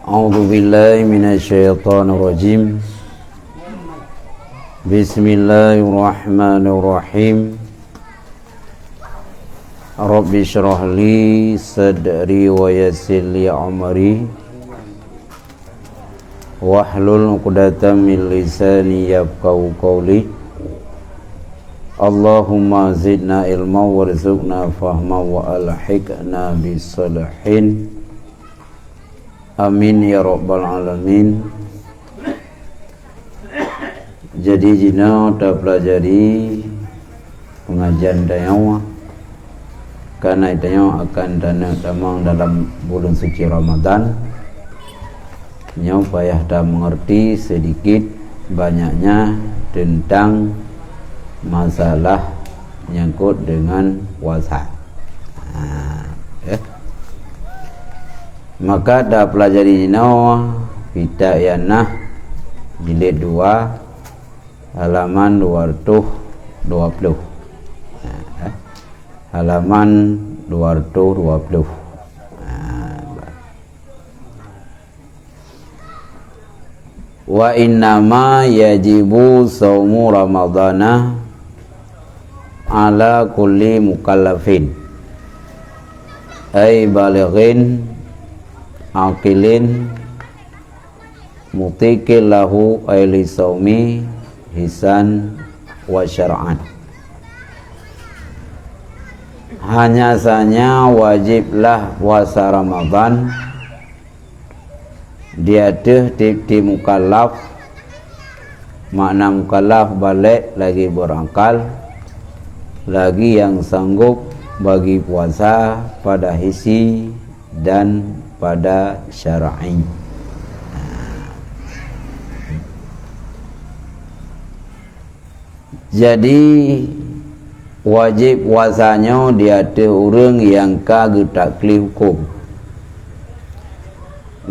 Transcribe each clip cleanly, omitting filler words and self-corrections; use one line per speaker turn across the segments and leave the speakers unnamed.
A'udzu billahi minasyaitonir rajim. Bismillahirrahmanirrahim. Rabbi shrah li sadri wa yassir li amri wahlul 'uqdatam min lisani yafqahu qawli. Allahumma zidna ilma warzuqna fahma wa alhiqna bisalihin. Amin ya rabbal alamin. Jadi jina kita pelajari pengajian dayawa karena dayawa akan damang dalam bulan suci Ramadan. Nya payah dah mengerti sedikit banyaknya tentang masalah nyangkut dengan puasa. Maka dah pelajari jina Bidayah jilid 2 halaman 220. Halaman 220. Wa innama yajibu saumu ramadana ala kulli mukallafin ay balighin aqilin mutiqil lahu ay li saumi hisan wa syar'an. Hanya saja wajiblah puasa Ramadan dia di mukallaf. Makna mukallaf balik lagi berakal, lagi yang sanggup bagi puasa pada hisi dan pada syar'i. Jadi wajib puasanya dia ada orang yang getak kli hukum.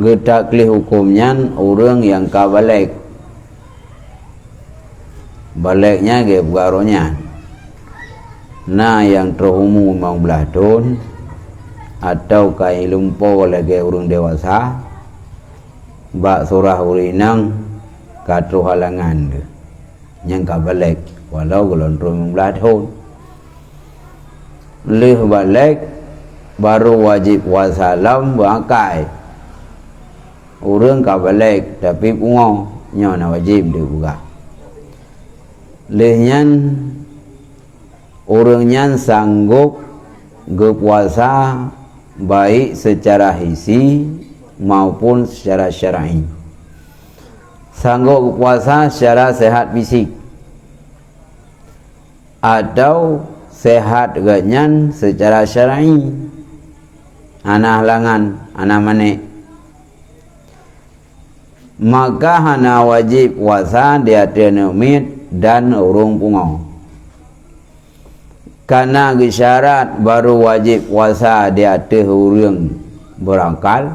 Getak kli hukumnya orang yang balik. Baliknya ke pengaruhnya. Nah yang terumur 15 tahun atau kai lumpuh lagi orang dewasa bak surah urinang katu halangan ke yang balik walau gelondong 15 tahun leh balik baru wajib puasa lam bangkai orang balik tapi pungo nyo wajib dia buka lehnya orangnya sanggup berpuasa baik secara hisi maupun secara syar'i. Sanggup berpuasa secara sehat fisik atau sehat ganyan secara syar'i. Ana halangan, ana manik. Maka hana wajib puasa dia tenumit dan urung pungo. Karena syarat baru wajib puasa dia ada orang berakal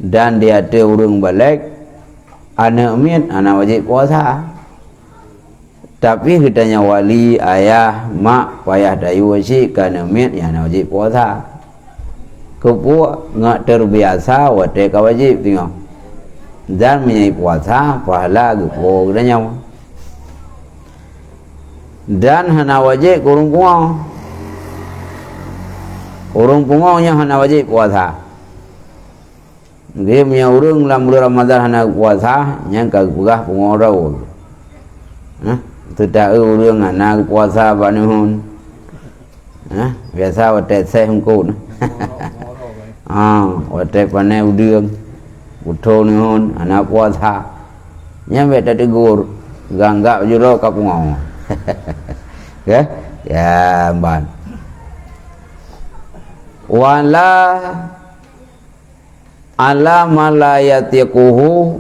dan dia ada orang balik, anak umit anak wajib puasa. Tapi kitanya wali ayah mak payah dayu wajib karena umit yang anak wajib puasa. Kepuak ngak terbiasa wajib wajib tengok dan menyai puasa pahala kepuak kitanya. Dan hana wajib kurung pungo. Kurung pungonya hana wajib puasa. Dia punya urung dalam bulan Ramadan hana puasa, yang kagugah pungo rau. Tidak urung hana puasa banuhun. Biasa watet saya hungkut. Watet panai udang. Utho nuhun hana puasa. Yang beta tegur, ganggap juro kapungo. Ya, ya ban. Wala ala malayatiquhu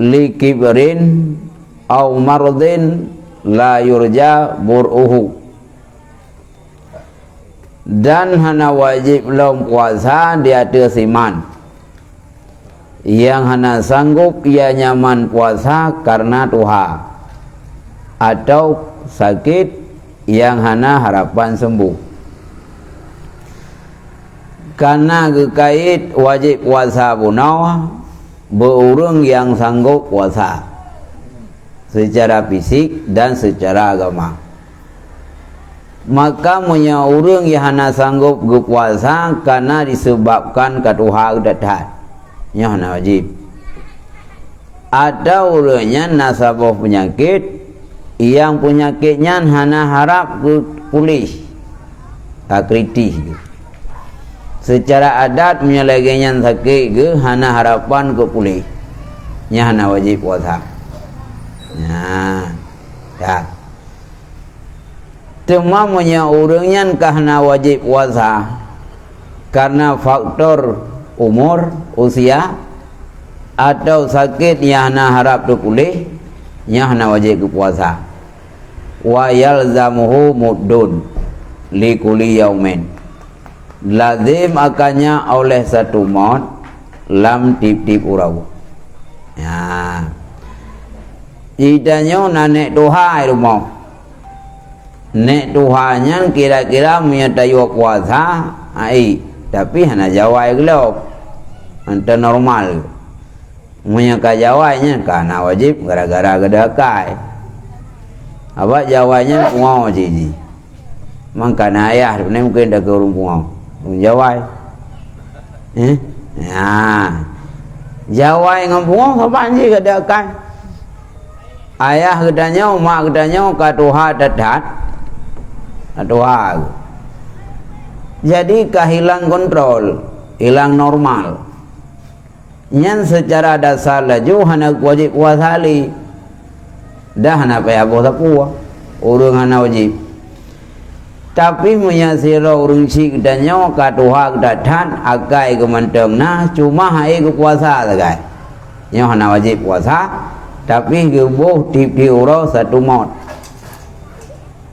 likibrin au mardin la yurja bur'uhu. Dan hana wajib belum puasa dia ada siman yang hana sanggup ia nyaman puasa karena tuha. atau sakit yang hana harapan sembuh. Karena gekait wajib puasa punau berurang yang sanggup puasa secara fisik dan secara agama. Maka punya orang yang hana sanggup berpuasa karena disebabkan katuha kedatat nya hana wajib. Ada orangnya nasabah penyakit yang penyakitnya hana harap pulih tak kritis. Secara adat menyelagainya sakit ke hana harapan ke pulih nya hana wajib puasa. Nah, dah. Cuma punya orangnya hana wajib puasa karena faktor umur, usia atau sakit yang hana harap tu pulih nya hana wajib ke puasa. Wa yalzamuhu muddun li kulli yaumin. Lazim akannya oleh satu mod lam tip-tip urau. Ya. Idanya nanek tuha rumah. Nek tuhanya kira-kira menyertai puasa, ai tapi hana jawai gelap. Anta normal. Punya kajawainya karena wajib gara-gara gedakai. Apa jawainya pungau jadi. Mangkana ayah ni mungkin dah ke urung pungau. Jawai. Ya. Jawai dengan pungau apa sih gedakai? Ayah gedanya, mak gedanya katuha dadat. Katuha. Jadi kehilang kontrol, hilang normal. Nyan secara dasar laju hana wajib puasa li. Dah hana payah puasa puasa. Urang hana wajib. Tapi menyasira urang sik dan nyawa katuha kedadan agai kemanteng nah cuma hai ke puasa sagai. Nyawa hana wajib puasa tapi gebuh di urau satu mod.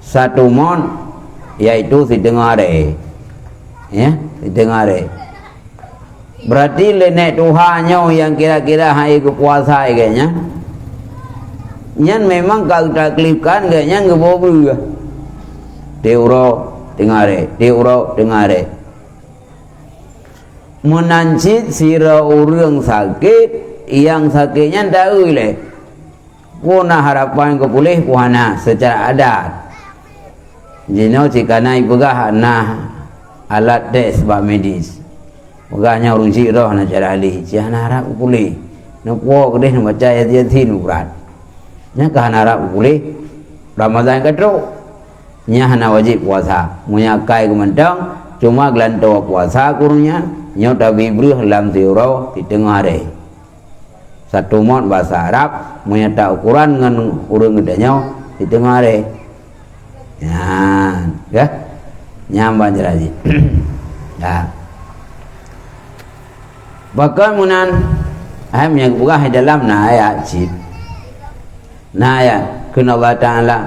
Satu mod yaitu si dengare. Ya, si dengare. Berarti lenek tuhanya yang kira-kira hai ke puasa kayaknya. Nyan memang kalau tak klipkan kayaknya ngebobru. Teuro dengare. Menancit sira urang sakit yang sakitnya tahu le. Puna harapan ke pulih puana secara adat. Jino cikana ibegah nah alat tes bah medis. Pegahnya urung cik roh nak cara alih. Cik harap pulih. Nak puak deh nak baca ayat-ayat nu berat. Nya kah harap pulih. Ramadan kedua. Nya hana wajib puasa. Munya kai kemandang cuma gelantau puasa kurungnya. Nya tabi beri dalam tiurau di tengah hari. Satu mod bahasa Arab munya tak ukuran dengan urang gedanya di tengah hari. Ya. Nyamban jeraji. Ya. Bahkan munan ayam yang buka dalam ayat cip. Ayat kena Allah Ta'ala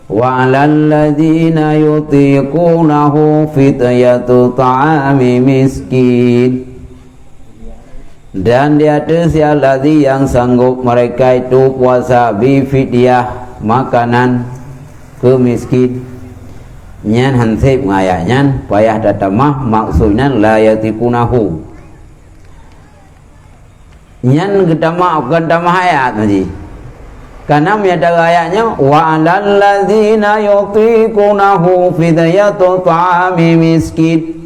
wa 'alal ladzina yutiqunahu fidyatu ta'ami miskin. Dan di atas sialadi yang sanggup mereka itu puasa bi fidyah makanan ke miskin. Nyan hansip ngayaknya payah datamah maksudnya la yatiqunahu. Nyan kita maafkan tamah ayat nanti. Karena menyata ayatnya wa 'alal ladzina yutiqunahu fidyatu ta'ami miskin.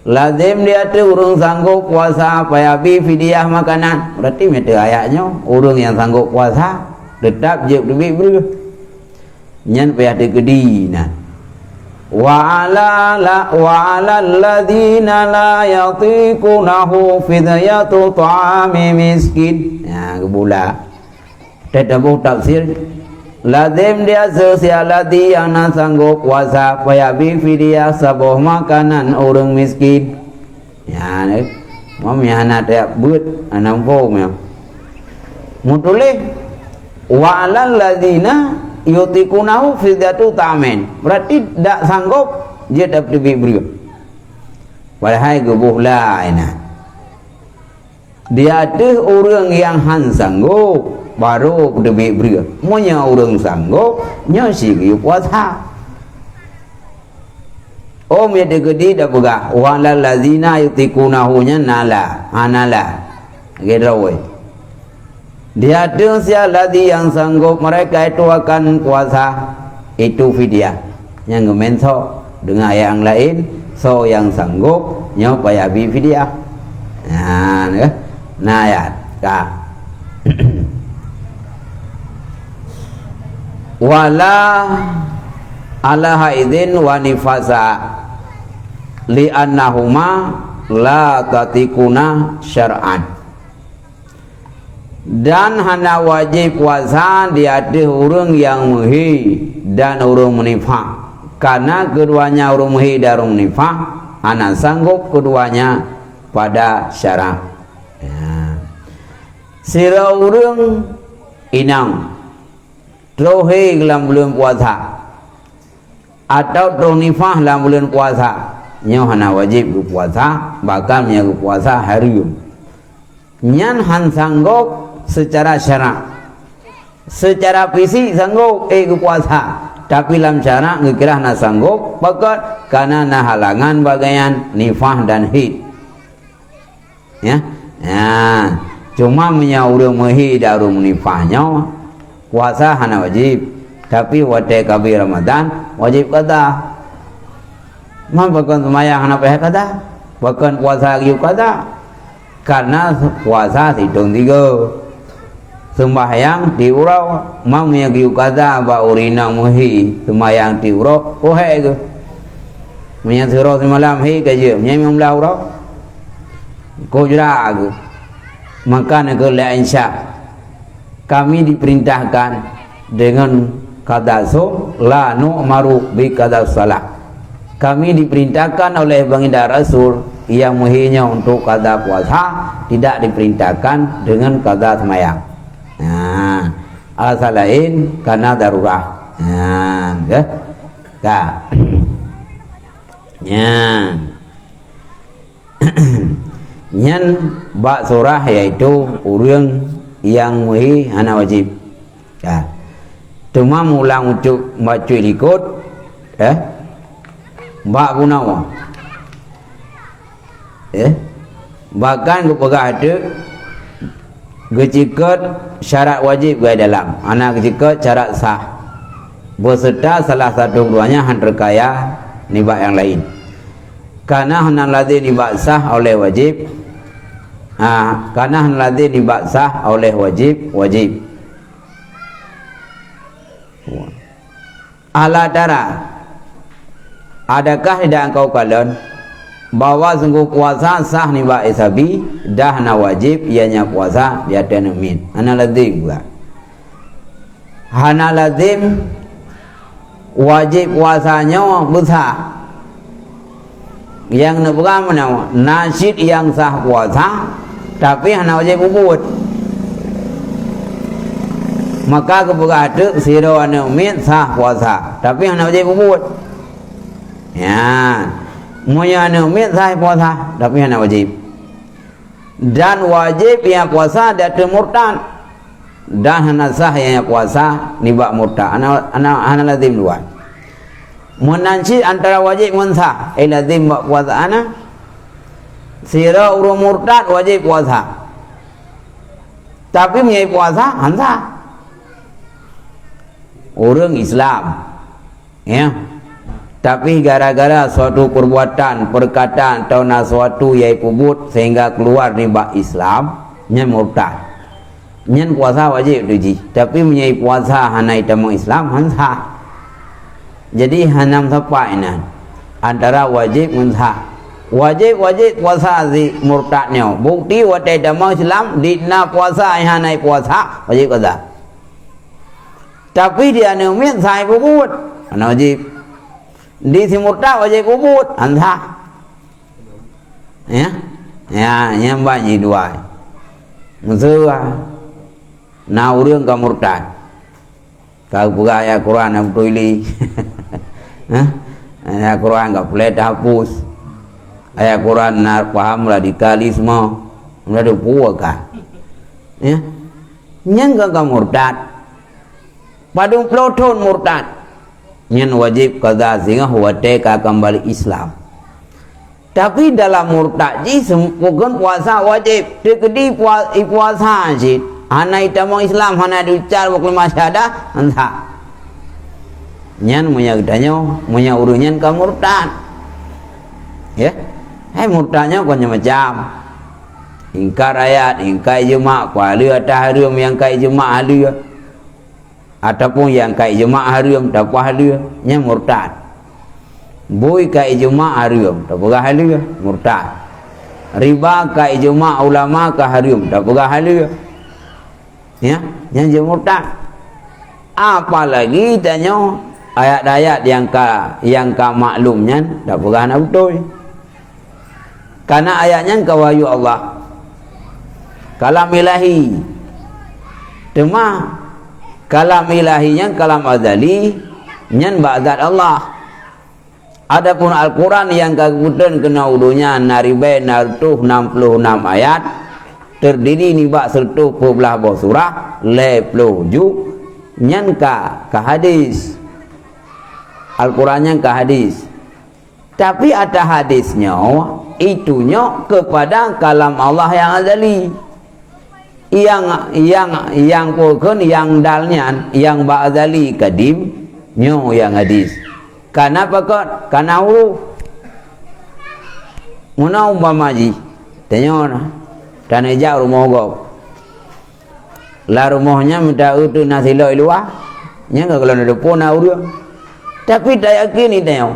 Lazim dia tu urang sanggup puasa payah bi fidyah makanan. Berarti menyata ayatnya urang yang sanggup puasa tetap je lebih ber. Nyan payah digedi nah. Wa 'alal ladzina la yatiqunahu fidyatu ta'ami miskin. Ya kebula. Tetapi tafsir lazim dia sosialati yang nak sanggup puasa payah bi fidyah sabuh makanan orang miskin. Ya ni. Mami anak tak buat anak pom ya. Mutulih wa 'alal ladzina yutiqunahu fidyatu ta'amin. Berarti tak sanggup dia dapat diberi. Walhai gebuh lain. Dia ada orang yang han sanggup baru lebih beria. Monya orang sanggup nya sigi puasa. Oh me de gedi dah pegah walal ladzina yutikunahu nya nala anala gedrawai. Dia ada sialadi yang sanggup mereka itu akan puasa itu fidyah yang gemenso dengan yang lain so yang sanggup nya payah bi fidyah. Nah ya ka wala ala haidin wa nifasa li annahuma la tatikuna syar'an. Dan hana wajib puasa di ada orang yang muhi dan orang menifah, karena keduanya orang muhi dan orang menifah hana sanggup keduanya pada syara. Sira orang inang trohe dalam bulan puasa atau tronifah dalam bulan puasa nyo hana wajib puasa, bakal nya puasa hari nyan han sanggup secara syara, secara fisik sanggup puasa, tapi dalam syara ngekirah na sanggup bakal karena na halangan bagaian nifah dan hid ya. Cuma menyaurung muhi darung nifahnya puasa hana wajib, tapi wate kabi Ramadan wajib kata. Mah bahkan semayang hana peh kata, bahkan puasa giu kata, karena puasa hitung 3, sembahyang diurau, mah giu kata ba urina muhi sembahyang diurau, oh he ke, menyasiro semalam he kerja, menyamang belau urau, kau jera ke. Maka negara insya kami diperintahkan dengan qada som la nu'maru bi qada salat. Kami diperintahkan oleh baginda Rasul yang muhinya untuk qada puasa, tidak diperintahkan dengan qada sembahyang. Alasan lain karena darurat. Nyan bak surah yaitu orang yang muhi hana wajib. Cuma mulang untuk baca ikut bak gunawa. Bahkan kepegah ada gecikat syarat wajib gaya dalam anak gecikat syarat sah beserta salah satu keduanya han terkaya nibak yang lain. Karena hana ladzi nibak sah oleh wajib. Karena ladzi nibak sah oleh wajib. Ala darah, adakah tidak engkau kalian bahwa sungguh puasa sah nibak isabi dah na wajib ianya puasa di atas min hana ladzi juga. Hana lazim wajib puasanya besar. Yang nebra mana nasyid yang sah puasa tapi hana wajib ubud, maka kebuka ada siro anu min sah puasa tapi hana wajib ubud ya. Munya anu min sah puasa tapi hana wajib, dan wajib yang puasa datu murtad, dan hana sah yang puasa nibak murtad hana lazim dua. Menanci antara wajib mensah lazim puasa ana sira urung murtad wajib puasa tapi menyai puasa hansa orang Islam ya, tapi gara-gara suatu perbuatan perkataan atau suatu yai pubut sehingga keluar nibak Islam nyen murtad, nyen puasa wajib tuji tapi menyai puasa hana itamu Islam hansa. Jadi hanam sapa ini antara wajib mensah wajib puasa si murtadnya bukti watai dama Islam dina puasa hanai puasa wajib qada tapi dia numin sai puput ana wajib di si murtad wajib puput antha ya nyamba nyi dua musua na urang ka murtad kau buka ayat Quran yang tulis ayat Quran enggak boleh dihapus, ayat Quran nak paham radikalisme, enggak ada puaka ya. nyen ka murtad padung ploton murtad nyen wajib qada sehingga huwate ka kembali Islam. Tapi dalam murtad ji bukan puasa wajib dikedi puasa ji hana itamong Islam hana diucar bukan syahadah entah nyen munya gedanyo munya urunyen ka murtad ya murtadnya punya macam ingkar ayat ingkar ijma' kuali atah harum yang kai ijma' halu ataupun yang kai ijma' harum dapat halu nya murtad boy kai ijma' harum dapat halu murtad riba kai ijma' ulama ka harum dapat halu ya yang murtad. Apalagi tanya ayat-ayat yang ka maklumnya dapat hana betul karena ayatnya ka wahyu Allah kalam ilahi tema kalam ilahinya kalam azali nyan ba'dat Allah. Adapun Al-Quran yang kagutan kena udunya naribe nartuh 66 ayat terdiri ni bak sertuh belah surah leploh ju nyan ka hadis Al-Qurannya ka hadis tapi ada hadisnya itunya kepada kalam Allah yang azali yang pokon yang dalnya yang ba'azali kadim nyo yang hadis karena pakot karena huruf muna umpamaji tanya dan ejak rumah gok lah rumahnya minta itu nasi loi luar nya kalau ada pun nauru tapi tak yakin ni tanya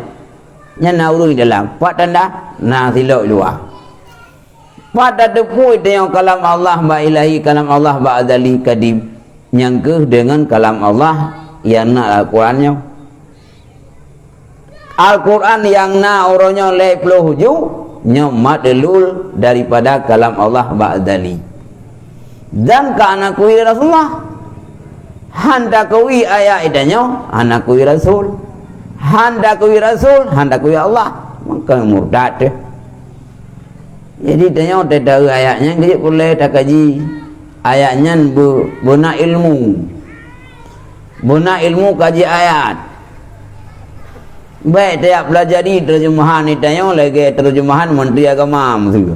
nya nauru dalam pak tanda nasi loi luar pada depui dengan kalam Allah ba ilahi kalam Allah ba azali kadim nyangkeuh dengan kalam Allah yang na Al-Qurannya Al-Quran yang na oronyo leploh ju nyomat delul daripada kalam Allah ba azali dan ka anakui Rasulullah handakui ayat idanyo anakui Rasul handakui Rasul handakui Allah maka murtad deh. Jadi tanya tahu ayatnya jadi boleh tak kaji ayatnya buna ilmu kaji ayat baik tiap belajar di terjemahan ni tanya lagi terjemahan Menteri Agama maksud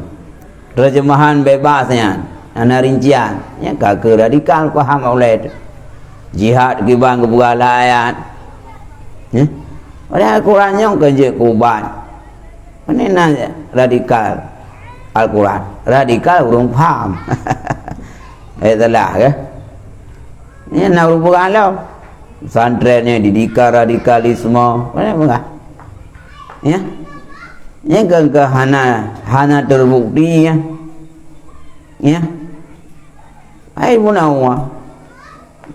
terjemahan bebasnya ana rincian ya kagak radikal paham oleh jihad kibang kebugala ayat ya pada Al-Qurannya kerja kuban mana nanya radikal Al-Quran radikal belum paham itulah ya ini nak berbual lah santrennya didikar radikalisme mana enggak ya ini kan hana terbukti ya ai munawa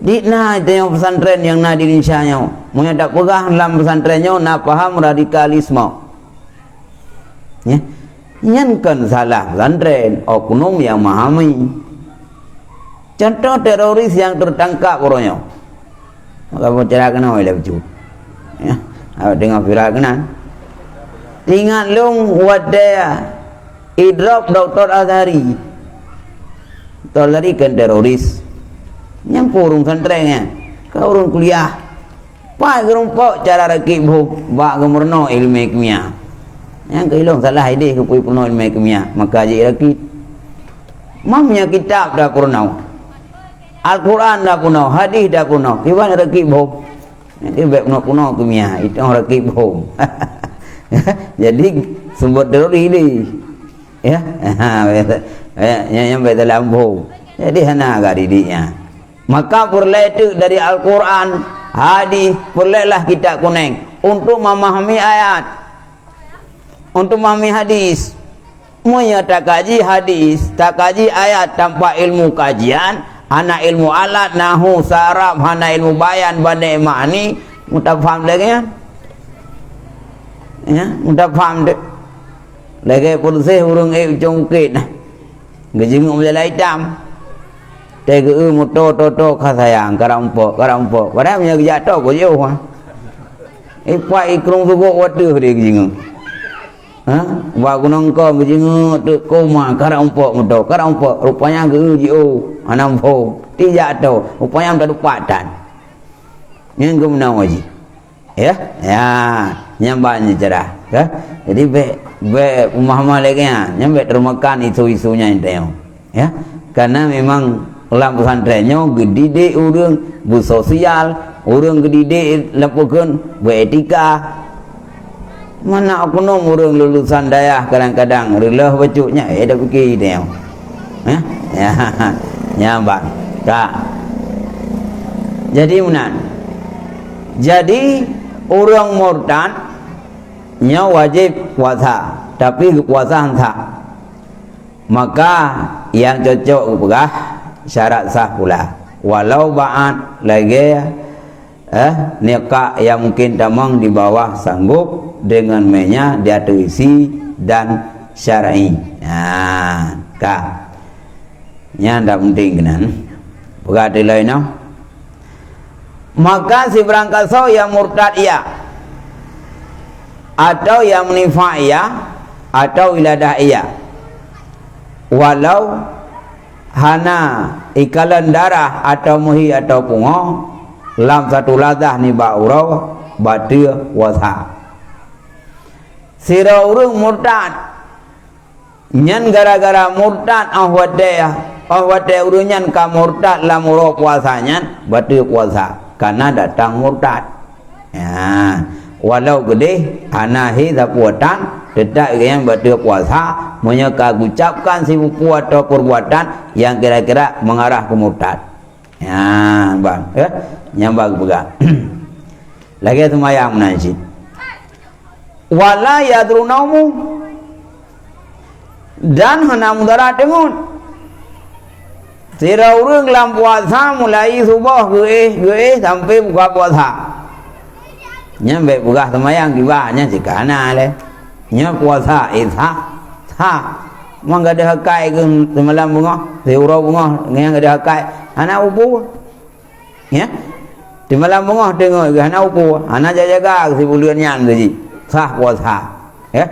di na tengok pesantren yang na di Indonesia nya punya tak pegah dalam pesantrennya nak paham radikalisme ya nyankan salah pesantren oknum yang memahami contoh teroris yang tertangkap orangnya maka berceritakan oleh baju ya dengan viral kenan ingat long wadaya idrop Dr. Azhari kan teroris yang purung pesantrennya kau urung kuliah pak gerumpok cara rakib bak gemurno ilmu kimia yang keilong salah ide ke pui penuh ilmu kimia maka je rakit mamnya kitab dah purno Al-Quran dah purno hadis dah purno kiwan rakib nanti baik penuh kimia itu rakib jadi sumber teroris ini ya yang baik dalam jadi hana agak didiknya maka perlu itu dari Al-Quran hadis perlulah kita kuning untuk memahami ayat untuk memahami hadis munya tak kaji hadis tak kaji ayat tanpa ilmu kajian hana ilmu alat nahu sarab hana ilmu bayan bandai ma'ani mudah faham lagi ya mudah faham dek lagi polisi urung jongkit gejing umjala hitam tega motor toto kasayang karampok padahal punya jatuh ko jauh ipa ikrung sugo waduh dia gejing Wa gunung ko bujingu tu koma karampok mudo karampok rupanya geujo anampo tidak tahu rupanya tak dupatan yang guna waji ya nyambanya cerah jadi be Muhammad lagi nyambe termakan isu-isunya itu ya karena memang lam pesantrennya gede urang bu sosial urang gede lapukeun bu etika. Mana oknum orang lulusan dayah kadang-kadang relah bacuknya dah fikir dia. Ya. Nyambak. Tak. Jadi unan. Jadi orang murtad nya wajib puasa, tapi puasa tak. Maka yang cocok pegah syarat sah pula. Walau ba'at lagi nikah yang mungkin tamang di bawah sanggup dengan menya dia terisi dan syar'i. Nya ndak penting kan. Berarti lain maka si berangkat yang murtad ia atau yang menifak ia atau iladah ia walau hana ikalan darah atau muhi atau pungo lam satu ladah ni ba'urau batia wasa sira urung murtad nyan gara-gara murtad ahwate urung nyan ka murtad lam uro puasanya batia puasa karena datang murtad ya walau gede anahi zapuatan tetap yang batia puasa menyeka ucapkan si buku atau perbuatan yang kira-kira mengarah ke murtad ya bang nyambag pegang lagi semayang menajid wala yadrunaumu dan hana mudara dengun sira urang lam puasa mulai subuh gue sampai buka puasa nyambe buka semayang dibahnya sikana le nya puasa ha mangga ada hakai ke semalam bunga seuro bunga ngang ada hakai ana upu ya di malam bunga tengok ke ana upu ana jaga si bulan nyan tu sah puasa ya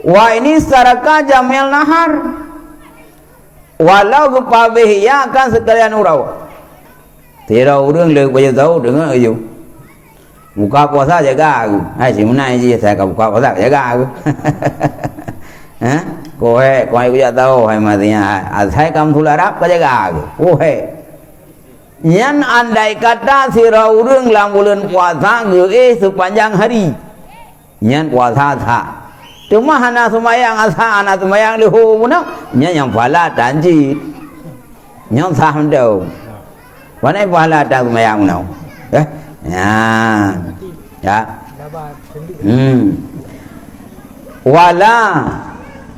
wa ini saraka jamil nahar walau gepabeh ya kan sekalian urau tira urang le baju tahu dengar ayo buka puasa jaga aku si menai je saya buka puasa jaga aku kowe ya tahu hai matinya saya kamu tularap jaga aku Yan andai kata sira urang lam bulan puasa ge sepanjang hari. Yan puasa tak. Cuma hana semayang asa ana semayang leho puna nya yang pala tanji. Nyong sah mendau. Wanai pala ta semayang nau. Ya. Wala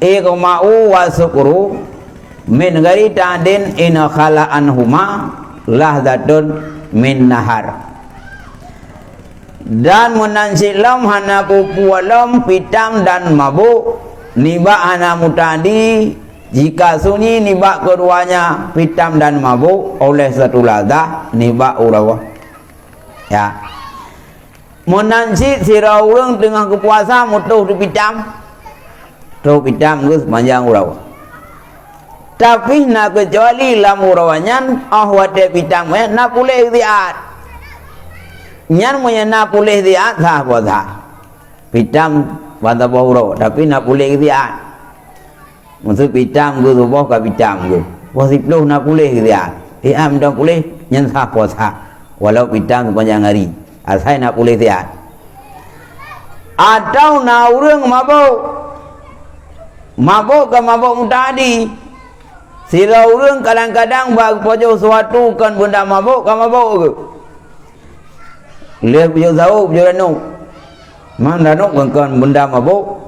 iqma'u wa sukru min ghairi ta'din in khala anhuma lahdatun min nahar. Dan menansilam hana pupualam pitam dan mabuk niba hana mutadi jika sunyi niba keduanya pitam dan mabuk oleh satu ladah niba urawa ya menansi sira urang tengah kepuasa mutuh di pitam tu pitam geus panjang urawa tapi na kecuali lam urawanyan ahwate pitam na boleh ikhtiar nyan punya na boleh ikhtiar sah puasa pitam pada bau tapi na boleh ikhtiar maksud pitam geus boh ka pitam geus posiploh na boleh ikhtiar am dah boleh nyan sah puasa walau pitam sepanjang hari asai nak boleh ikhtiar atau na urang mabuk ke mabuk mutadi sira urang kadang-kadang bag pojo suatu kan benda mabuk ke mabuk ke lihat pojo zau pojo danuk mang danuk kan benda mabuk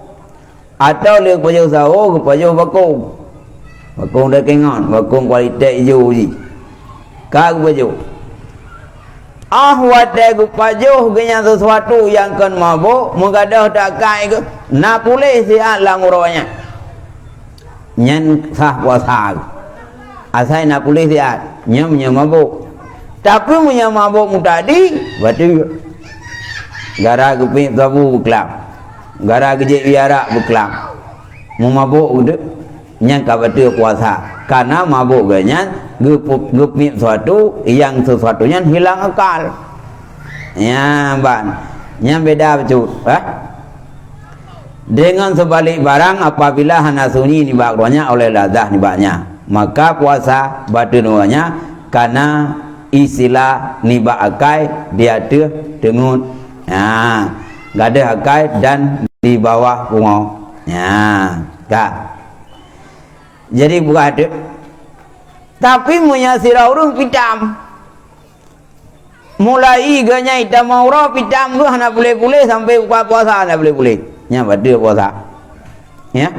atau lihat pojo zau ke pojo bakung dah kengon bakung kualitas hijau ji kag pojo ahwate gu pajuh genya sesuatu yang kan mabuk mengadah tak kai ke na boleh si alang uranya nyan sah puasa asai na boleh si nyam mabuk tapi punya mabuk tadi berarti gara keping sabu berkelam, gara gejek biara berkelam, mu mabuk udah, nyang kabatir puasa, karena mabuk ganyan, geping sesuatu yang sesuatunya hilang akal, ya ban, yang beda betul, Dengan sebalik barang apabila hana sunyi nibaknya oleh lazah nibaknya, maka puasa batinnya karena istilah nibak akai dia dengut, gak ada akai dan di bawah pungo, tak. Jadi bukan ada. Tapi menyasira orang pitam. Mulai ganya hitam maura pitam tu hana boleh sampai puasa hana boleh. Nya pada puasa. Ya.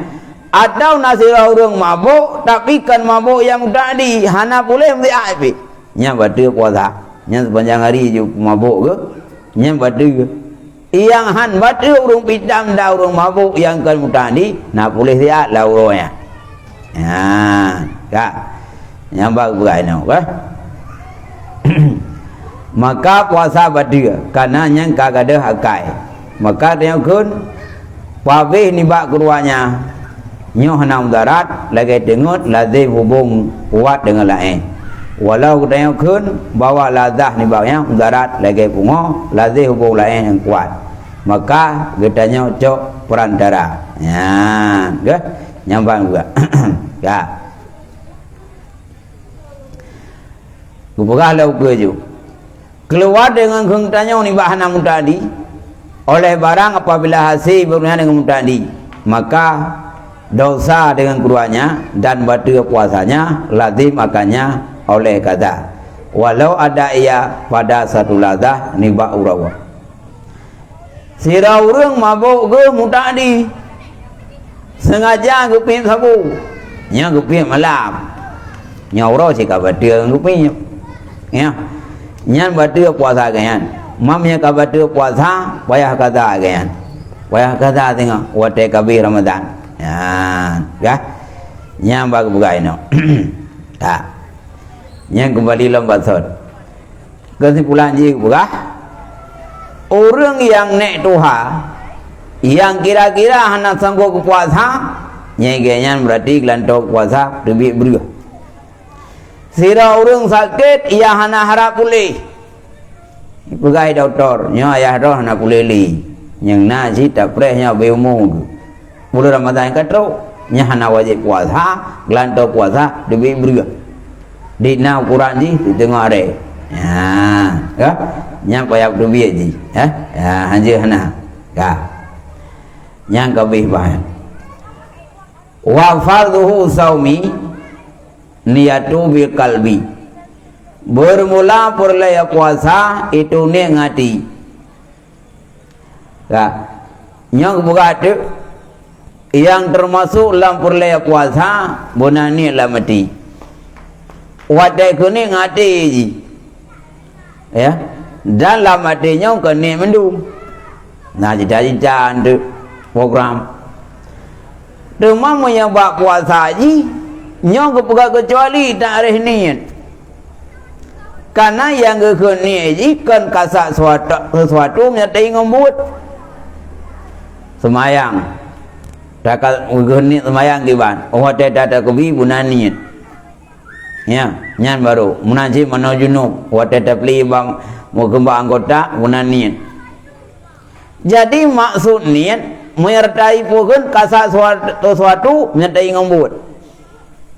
Atau nasira orang mabuk tapi kan mabuk yang tadi hana boleh mesti api. Nya pada puasa. Nya sepanjang hari je mabuk ke? Nya pada ke? Yang han pada orang pitam dah orang mabuk yang kan tadi nak boleh siat lah orangnya. Ya, kak. Yang bagus bukan kan? Maka puasa badia karena yang kagak ada hakai. Maka dia kun pabeh ni bak keluarnya nyoh nam darat lagi dengut lazim hubung kuat dengan lain. Walau dia kun bawa lazah ni baknya darat lagi pungo lazim hubung lain yang kuat. Maka getanya cok perantara. Ya, ke? Nyambang juga. Ya. Kupegah lau keju. Keluar dengan kentanya ni bahan tadi oleh barang apabila hasil berhubungan dengan tadi, maka dosa dengan keduanya dan batal puasanya lazim akannya oleh kata walau ada ia pada satu lazah nibak urawa. Sira urang mabuk ke mutadi sengaja gepin sabu nya gepin malam nya ura cik batal gepin ya nyan batal puasa kan mamnya batal puasa payah kata kan payah kata tengok wate kabir Ramadan ya kah nyang bag bugai no tak nyang kembali lembat sod kesimpulan ji buka orang yang nek tuha yang kira-kira hana sanggup puasa nyegenyan berarti gelantok puasa lebih beruh. Sira orang sakit ia hana harap pulih. Pegai doktor nya ayah roh hana pulih li. Yang naji tak prehnya beumur. Bulan Ramadan katro nya hana wajib puasa, gelantok puasa lebih beruh. Di na Quran ji di tengah are. Ya, nya payah lebih ji. Ya, hanje hana. Ya. Yang kabeh bahan. Wa fardhu saumi niyatu bil qalbi. Bermula perlaya puasa itu ni ngati. Ya. Yang berkata yang termasuk dalam perlaya puasa bonani lah mati. Wadai kuni ngati ji. Ya. Dalam matinya kini mendung. Nah cita-cita untuk program. Demam yang buat puasa ji, nyong kecuali tak ada niat. Karena yang kekini ji kan kasak sesuatu menyatai ngembut. Semayang. Takal kekini semayang kiban. Oh ada kebi bunan niat. Ya, nyan baru. Munajib manojunuk. Wata beli bang mau kembang anggota bunan niat. Jadi maksud niat menyertai pun kasak sesuatu menyertai ngembut.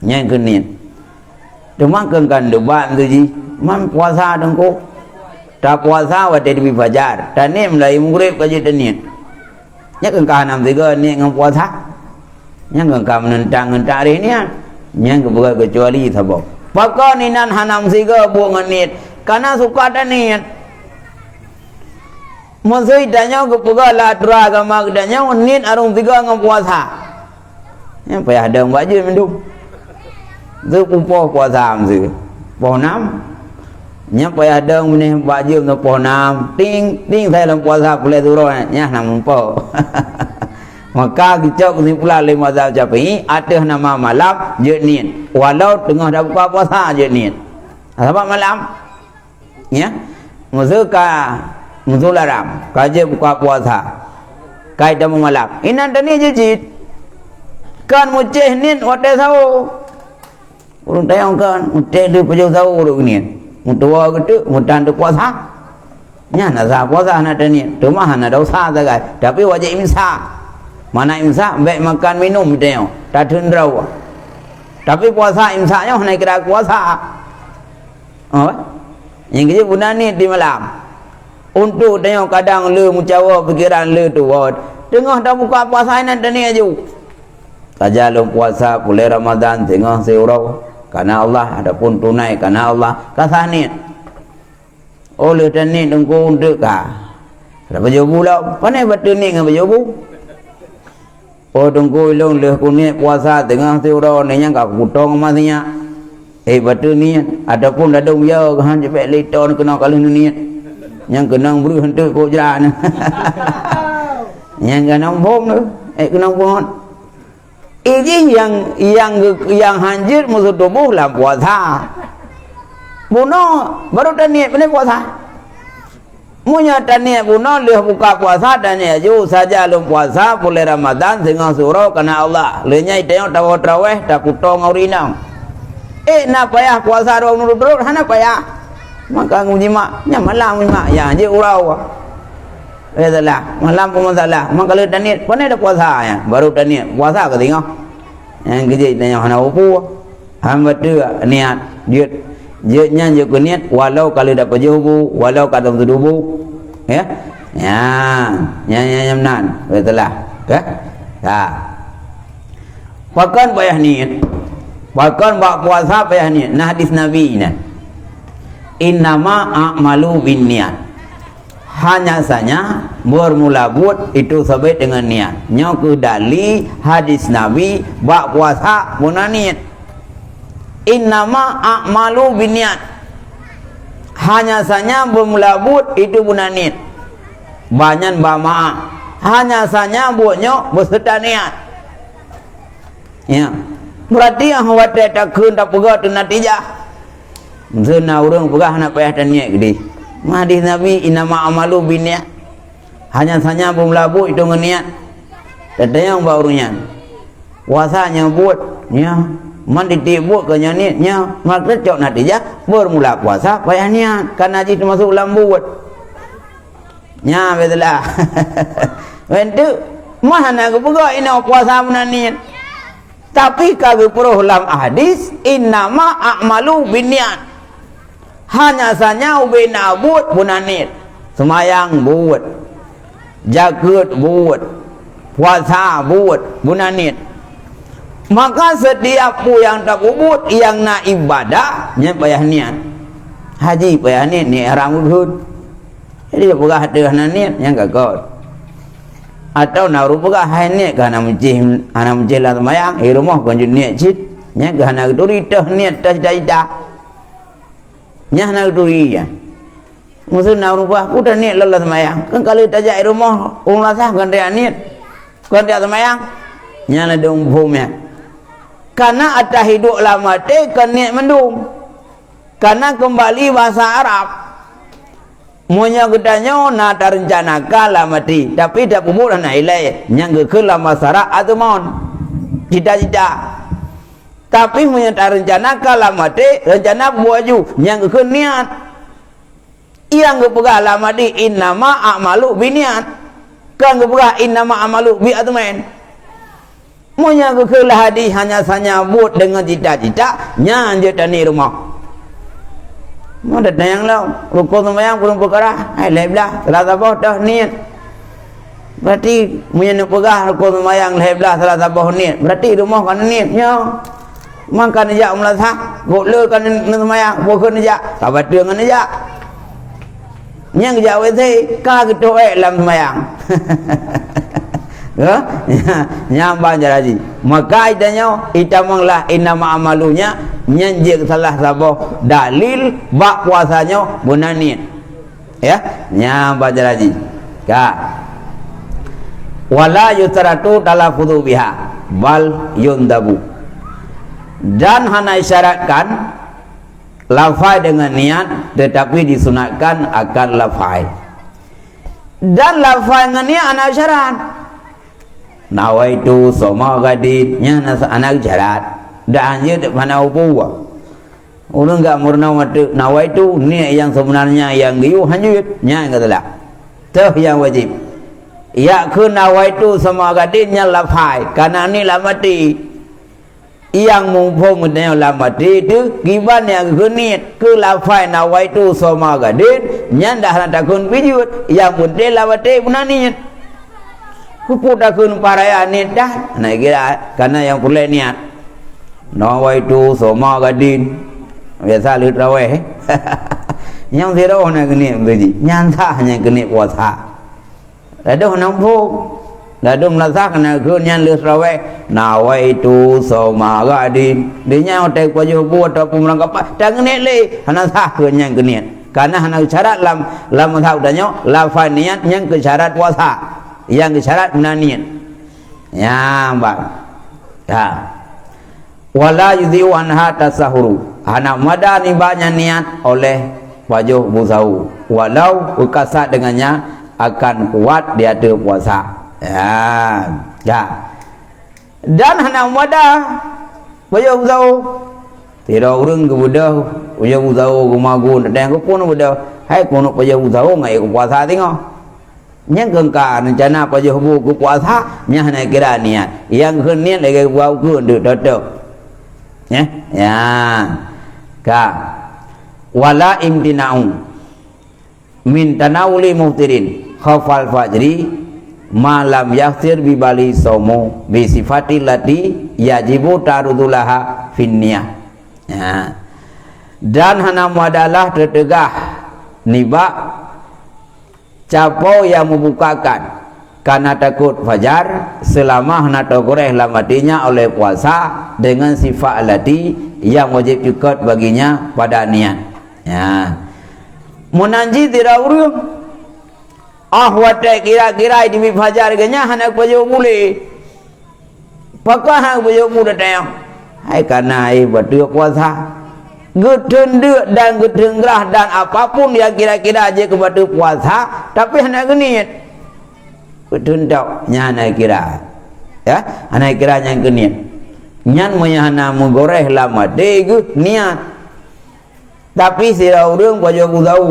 Yang keniat. Cuma kan debat tu ji. Man puasa dengku. Tak puasa waktu di fajar. Dan ni mulai mughrib kaji niat. Nya kan kanam tiga ni ngam puasa. Nya kan kam menentang hari ni. Nya kebuka kecuali sabab. Pakar ni nan hanam siga buang niat. Karena suka ada niat. Maksud tanya kepuga lah tura agama kedanya nit arung tiga ngam puasa. Yang payah ada baju mendung. Tu kumpuh puasa mesti. Poh 6. Nya payah ada menih baju ngam poh 6. Ting saya dalam puasa boleh turun nya nam umpo. Maka kita kesimpulan lima mazhab Syafi'i ada nama malam je nit. Walau tengah dah buka puasa je nit. Sebab malam. Ya. Maksud ka Muzularam, kaji buka puasa. Kai tamu malam. Inan tani jijit. Kan muceh nin wate sawo. Urung tayang kan muceh de pejau sawo urung ni. Mutua gitu, mutan de puasa. Nya na sa puasa na tani. Tu mah na dosa sagai. Tapi wajib imsak. Mana imsak baik makan minum tayang. Tak tundrau. Tapi puasa imsaknya naik kira puasa. Oh. Yang kerja bulan ni di malam. Untuk tengok kadang le mucawa fikiran le tu. Tengah dah buka puasa ni tani aja. Saja lu puasa bulan Ramadan tengah seurau karena Allah adapun tunai karena Allah kasani. Oleh tani tengku untuk ka. Dah baju bulau, pandai betul ni dengan baju bu. Oh tengku ilung le kunyit puasa tengah seurau ni yang kau kutong masnya. Betul ni adapun ada dia kan cepet leton kena kali ni. Yang kena beri hentuk kau jalan. Yang kena bom tu, kena bom. Ini yang hancur musuh tubuh lah puasa. Bunuh baru taniat benar puasa. Munya taniat bunuh leh buka puasa taniat ju saja lum puasa bulan Ramadan tengah surau karena Allah. Lehnya itu yang tahu-tahu tak kutong aurinam. Nak payah puasa orang nurut-nurut, hana payah. Maka ngujima, nya malam ngujima, ya je urau. Salah, malam pun masalah. Maka kalau taniat, pandai dah puasa ya, baru taniat puasa ke tengok. Yang kerja tanya hana upu, hamba tu niat, dia nya je niat, walau kalau dapat jubu, walau kadang tudubu, ya, nan, salah, ya. Bahkan payah niat, bahkan bak puasa payah niat. Nah hadis Nabi ni. Innama a'malu binniyat. Hanya saja bermula buat itu sebab dengan niat. Nya ke dali hadis Nabi bak puasa guna niat. Innama a'malu binniyat. Hanya saja bermula buat itu guna niat. Banyak bama. Hanya saja buatnya berserta niat. Ya. Berarti yang khawatir tak kun tak pegat tu natijah. Zina orang pegah nak payah tanya ke dia. Hadis Nabi innama amalu binniyat. Hanya saja bermelabu itu dengan niat. Dan yang barunya puasanya buat nya mandi buat ke niatnya maka cok natijah bermula puasa payah niat karena haji termasuk lambuat. Nya betulah. Wentu mah nak pegah ina puasa benar niat. Tapi kami perlu dalam hadis innama a'malu binniyat. Hanya saja ubena buat bunanit. Semayang buat, jagat buat, puasa buat bunanit. Maka setiap yang tak buat yang nak ibadah nya payah niat. Haji payah niat ni haram udhud. Jadi pegah ada niat yang gagal. Atau nak rupanya hai niat kerana mencih lah semayang. Rumah kan niat cit. Nya kerana duri dah niat dah dah. Nya nak duri ya. Musuh nak rupanya udah niat lelah semayang. Kan kalau tajak rumah orang lasah kan dia niat. Kan dia semayang. Nya nak dong bumnya. Karena ada hidup lama teh kan niat mendung. Karena kembali bahasa Arab. Monya gedanya nak rencanakan lah mati, tapi tak umur nak ilai yang ke lama masyarakat atau mon cita-cita. Tapi monya tak rencanakan lah mati, rencana buaju yang ke niat. Yang ke pegah lah mati innama a'malu biniat. Kan ke pegah innama a'malu bi atmain. Monya ke lah hadis hanya buat dengan cita-cita yang je tani rumah. Mau datang yang lau, rukun sembahyang kurang perkara, leblah, salah sabah dah niat. Berarti punya pegah rukun sembahyang leblah salah sabah niat. Berarti rumah kan niatnya. Makan aja melasak, boleh kan sembahyang, bukan aja, kabat dengan aja. Yang jauh itu, kah gitu dalam sembahyang. Yang banyak lagi. Maka itanya itamanglah innama amalunya nyanjik salah sabah dalil bak puasanya bunanit. Ya, yang banyak lagi. Ka. Wala yutaratu talafudhu biha bal yundabu. Dan hana isyaratkan lafai dengan niat tetapi disunatkan akan lafai. Dan lafaz ni anak syarat. Nawaitu soma gadid nya anak syarat. Dah hanya mana upuwa. Orang enggak murna mati nawaitu ni yang sebenarnya yang giu hanya nya katalah. Teh yang wajib. Ya ke nawaitu soma gadid nya lafaz karena ni la mati. Yang mumpung dengan la mati tu giban yang genit ke lafaz nawaitu soma gadid nya dah takun pijut yang penting la mati punani. Kuput takun paraya ni dah nak kira karena yang perlu niat. Nawaitu soma gadid biasa lihat raweh. Yang zero nak genit beji nyanta hanya genit puasa. Lalu nampuk lalu melasa kena kunyan lisrawe nawaitu soma gadin dinya otak baju buat ataupun merangkap tak genit le hana sah kunyan genit karena hana syarat lam tahu danyo lafaz niat yang ke syarat puasa yang ke syarat niat ya mbak ya wala yudhi'u anha tasahuru hana mada nibanya niat oleh baju busau walau ukasa dengannya akan kuat dia ada puasa. Ya. Dan hana wadah baju busau tidak urang ke budak baju busau ke magun dan ke pun budak hai kono baju busau ngai ke puasa tengok yang kengka rencana baju bu ke puasa nya hana kira niat yang ke niat lagi buat ke duduk ya ka wala imtina'u min tanawuli muftirin khafal fajri malam yakhtir bibali somo bisifati lati yajibu tarudulaha finniyah ya. Dan hana muadalah tertegah nibak capau yang membukakan karena takut fajar selama hana togoreh lamatinya oleh puasa dengan sifat lati yang wajib ikut baginya pada niat ya. Munanji tidak urung watai kira-kira di fajar genya hanak baju boleh pakah hang baju muda tayang hai karena ai batu puasa gedeng dan gedeng gerah dan apapun yang kira-kira aja ke batu puasa tapi hanak genit gedeng dak nya hanak kira ya hanak kira yang genit nyan monya hana menggoreh lama degu niat tapi sira urang baju busau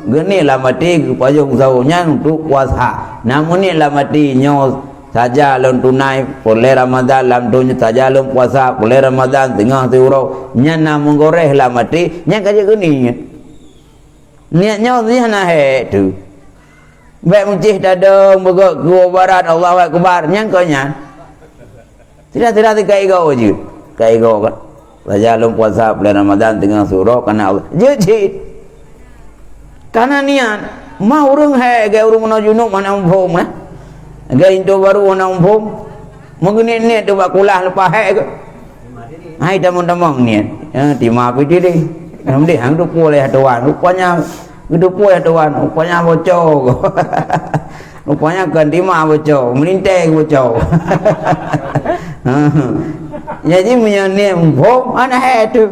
geni lah mati pajak usahanya untuk puasa namun ni lah mati nyo saja lon tunai boleh Ramadan lam dunya saja lon puasa boleh Ramadan tengah tiuro nya na menggoreh lah mati nya kaje geni niat nyo si hana he tu baik muncih dadang begak gua barat Allahu akbar nya ko nya tidak kai go je kai go kan saja lon puasa boleh Ramadan tengah tiuro karena Allah je karena niat mau urang hai ga urang menuju nuk mana umpom ga into baru mana umpom mengeni niat tu bakulah lepas hai ke hai tamang-tamang niat timah pi deh namde hang tu boleh tuan rupanya gitu boleh tuan rupanya bocor rupanya kan timah bocor melintai bocor jadi punya niat umpom ana hai tu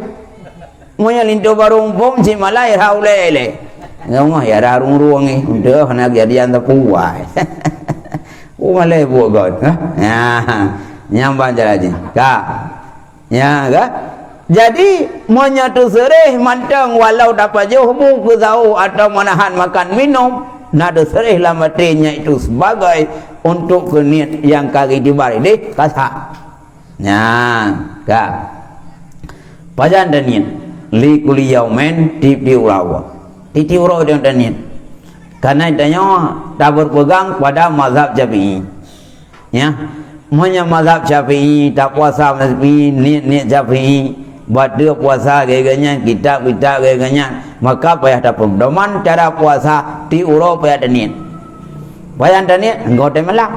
punya linto baru umpom si malai haulele ngomong ya dah ruang ni dah nak jadi anda puai malai buat god ya nyambang jalan ka ya ka jadi menyatu sereh mantang walau dapat jauh buku jauh atau menahan makan minum nada sereh lah matinya itu sebagai untuk niat yang kaki dibari deh kasa ya ka pajan dan niat li kuliyaumen tip diurawa titi urau dan niat karena itanya tak berpegang pada mazhab Syafi'i ya punya mazhab Syafi'i tak puasa Syafi'i niat Syafi'i buat dia puasa gaya-gayanya kitab gaya-gayanya maka payah tak pedoman cara puasa ti urau payah dan niat engkau temelak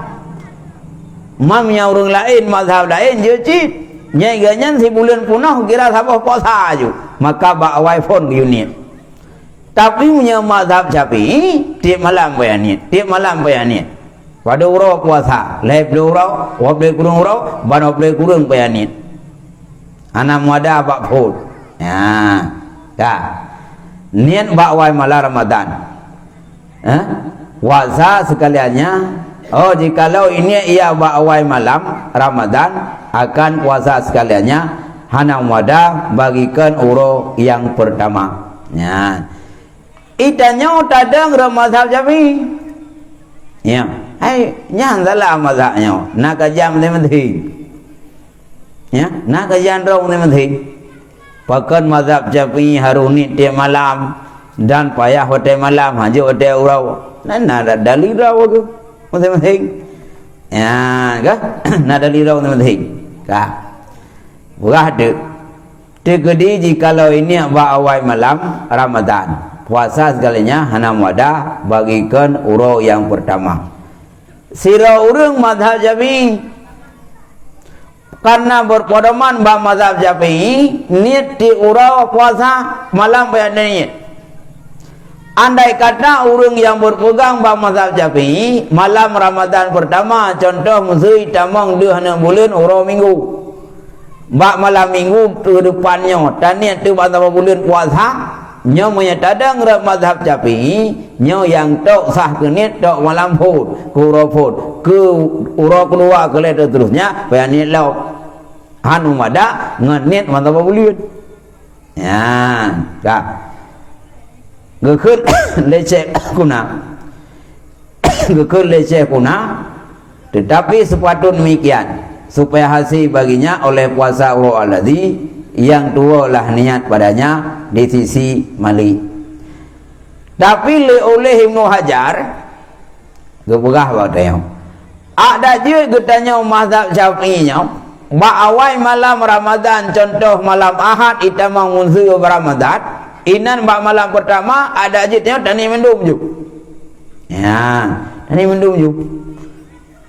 mamnya orang lain mazhab lain je cik nyai-gayanya si bulan punah kira sabah puasa aja maka bawa iPhone unit tapi punya mazhab Syafi'i tiap malam bayaniat pada urau puasa lep urau wableh kurung urau ban wableh kurung bayaniat anak muda bak phut ya ka niat bak wai malam Ramadan puasa sekaliannya. Oh, jikalau ini ia awal malam Ramadan akan puasa sekaliannya hanam wada bagikan uro yang pertama. Ya. Itanya tadang mazhab Syafi'i. Ya. Hai, nyan salah mazhabnya. Nak jam ni mesti. Ya, nak jam rong ni mesti. Pakan mazhab Syafi'i haruni tiap malam dan payah hotel malam hanya hotel urau. Nah ada dalil urau ke? Masing-masing. Ya, kah? Nah dalil urau masing-masing. Kah? Bukan ada. Tegedi jikalau ini awal malam Ramadan, puasa segalanya hanam wadah bagikan urau yang pertama. Sira urang mazhab Syafi'i karena berpedoman bah mazhab Syafi'i niat di urau puasa malam bayar niat. Andai kata orang yang berpegang bah mazhab Syafi'i malam Ramadan pertama, contoh musyi tamang 2 bulan urau minggu. Bak malam minggu ke depannya taniat tu pada bulan puasa nyo menyatadang mazhab Syafi'i nyo yang tok sah ke niat tok malam pun urau pun ke urau keluar ke letter terusnya bayar niat lau anu mada nganiat mazhab bulan. Ya, tak gekut leceh kuna gekut leceh kuna, tetapi sepatut demikian supaya hasil baginya oleh puasa uro alladhi yang tualah niat padanya di sisi mali. Tapi oleh Ibnu Hajar gepegah batayong ada je getanya mazhab Syafi'i nya ba awal malam Ramadan, contoh malam Ahad itamang munzi Ramadan inan ba malam pertama ada je tanya tani mendum ju. Ya, tani mendum ju.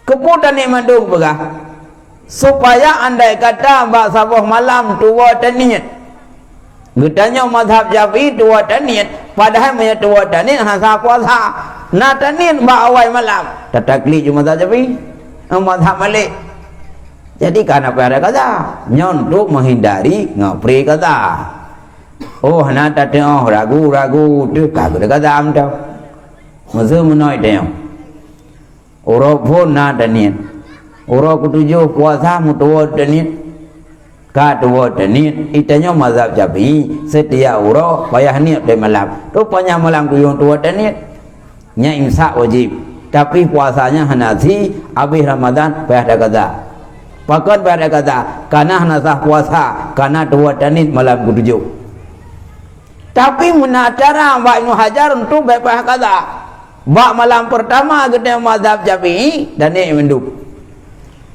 Kepo tani mendum pegah supaya andai kata bak sabah malam tua taniat getanya mazhab Syafi'i tua taniat padahal punya tua taniat hasa puasa na taniat bak awal malam tatakli cuma mazhab Syafi'i mazhab Malik. Jadi karena pada kata nyontuk menghindari ngapri kata oh na tateng ragu-ragu tu kagak kata am tau mazhab menoi teu oro pun na taniat urau ketujuh puasa mutua tenit kedua tenit itanya mazhab Syafi'i setiap urau payah niat dari malam rupanya malam kuyung tua tenit nya imsak wajib tapi puasanya hanasi habis Ramadan payah dah kata pakat payah dah kata karena hanasah puasa karena tua tenit malam ketujuh tapi menatara Mbak Ibnu Hajar untuk payah kata bak malam pertama gede mazhab Syafi'i dan ni menduk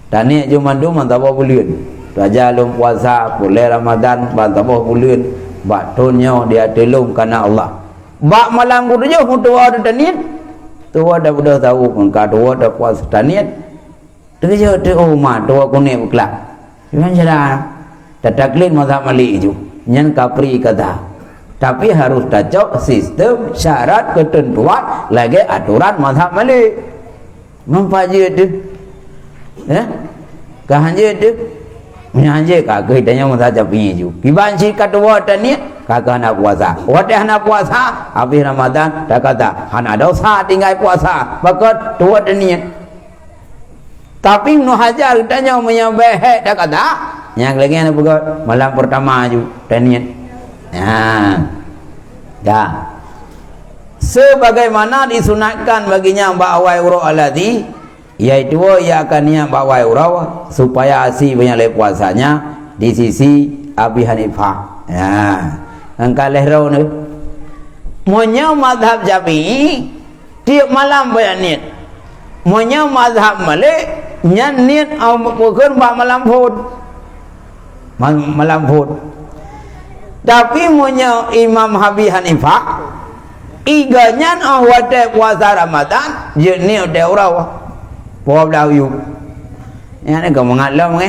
dan ni cuma dua mantap bulan. Raja lum puasa boleh Ramadan mantap bulan. Bak tonyo dia telung karena Allah. Bak malam kudunya mutua ada taniat. Tua dah sudah tahu engkau tua dah puasa taniat. Terus tu rumah tua kuning kelak. Macam mana? Tetaklin mazhab Malik itu. Nyan kapri kata. Tapi harus tacok sistem syarat ketentuan lagi aturan mazhab Malik. Mempaji itu. Ya, kahanje tu, menyanyi kagak tanya mazhab Syafi'i ju. Kibanci kedua tani kagak nak puasa. Wate nak puasa, habis Ramadan dah kata hana dosa tinggal puasa. Bakat dua tani. Tapi Ibnu Hajar tanya menyabeh dah kata, yang lagi nak bakat malam pertama ju tani. Ya, dah. Sebagaimana disunatkan baginya ba'awai uro alladhi yaitu ia akan niat bawa urau supaya asih banyak puasanya di sisi Abi Hanifah. Ya, engkau lehrau ni. Monya mazhab Syafi'i tiap malam banyak niat. Monya mazhab Malik nyan niat bukan bah malam pun. Malam pun. Tapi monya Imam Abi Hanifah iganya awate puasa Ramadan je niat de urau. Puap dah yuk. Yang ni kau mengalam ke?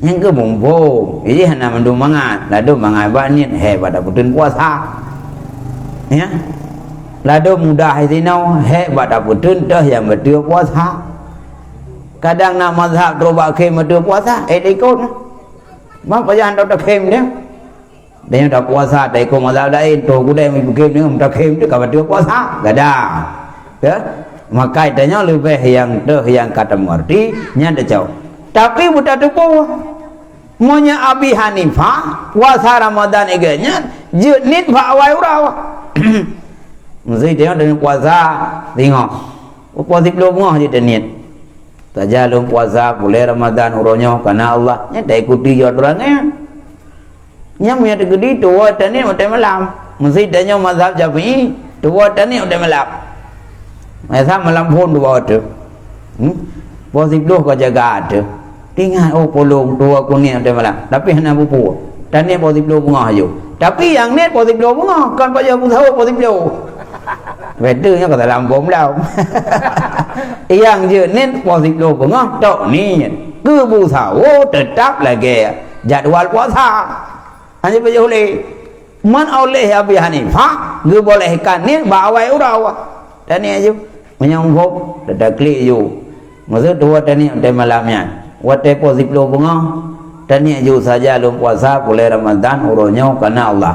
Yang ke bumbu. Jadi hana mendung mangat. Lalu mangat banit hebat dah putun puasa. Ya. Lalu mudah izinau hebat dah putun dah yang betul puasa. Kadang nak mazhab terubah kem betul puasa. Ikut. Mak jangan dah kem dia. Dia dah puasa. Dah ikut mazhab lain. Tu aku dah ikut kem dia. Dah kem dia kau betul puasa. Gadah. ya maka idanya lebih yang kata mengerti nyanda jauh tapi budak depo monya Abi Hanifah puasa Ramadan iganya jenit pak awai uraw mesti dia dengan puasa tengok puasa belum ngah je jenit saja belum puasa boleh Ramadan uronyo karena Allah nya dah ikuti aturannya nya punya tegedi tua tani udah malam mesti dia mazhab Syafi'i tua tani udah malam mazhab malam pun dua tu puasa belum kau jaga ada tinggal polong dua kuning ada malam tapi hendak pupu dan ni positif bunga aja tapi yang ni positif bunga kan pak jauh tahu positif bedanya kata lambung dah yang je ni positif bunga tok ni ke bu tahu tetap lagi jadual puasa hanya boleh oleh man oleh Abi Hanifah ke bolehkan ni bawai urau dan ni aja menyambung tetap klik je maksud dua dan ni ada malamnya wate positif bunga dan ni ju saja belum puasa boleh Ramadan uronyo karena Allah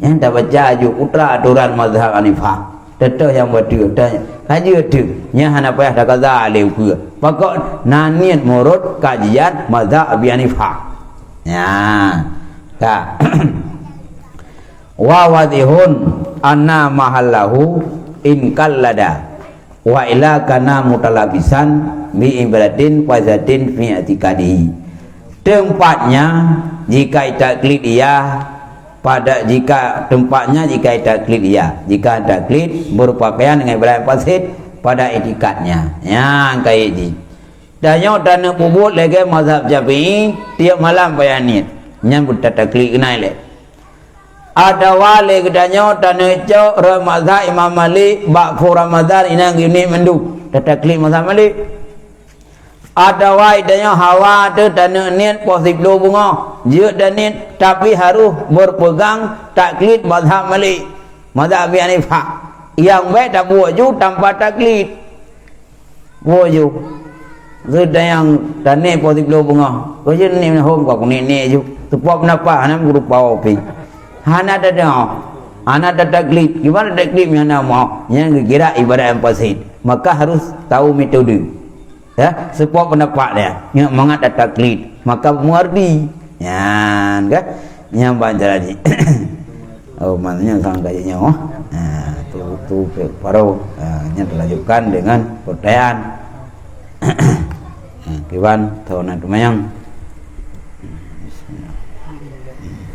yang dah baca ju utra aturan mazhab Hanifah tetap yang betul dan haji betul nya hana payah dah kata alih ke pokok naniat murut kajian mazhab Abi Hanifah ya tak wa wadihun anna mahallahu in kallada wa ila kana mutalabisan bi ibadatin wazatin fi atikadi tempatnya jika taklid dia pada jika tempatnya jika taklid dia jika taklid berpakaian dengan ibadat fasid pada etikatnya yang kayak ini dan yang dana bubut lagi mazhab Syafi'i tiap malam bayanit nyambut taklid kena le ada wale kedanya dana cok Ramadan Imam Malik bakfu Ramadan inang gini mendu taklid mazhab Malik ada waidanya hawa tu dana niat positif lo bunga je dan niat tapi harus berpegang taklid mazhab Malik mazhab Abi Hanifah yang baik tak buat ju tanpa taklid buat ju sudah yang dan niat positif lo bunga kau je ni home kau ni ju sebab kenapa hana guru pawapi hana ada taklid gimana taklid yang nama yang kira ibadah yang fasid maka harus tahu metode ya sebab pendapat dia yang mengada taklid maka mengerti ya kan yang baca lagi oh maknanya sang kayaknya tu baru nya dilanjutkan dengan pertanyaan kiwan tahun yang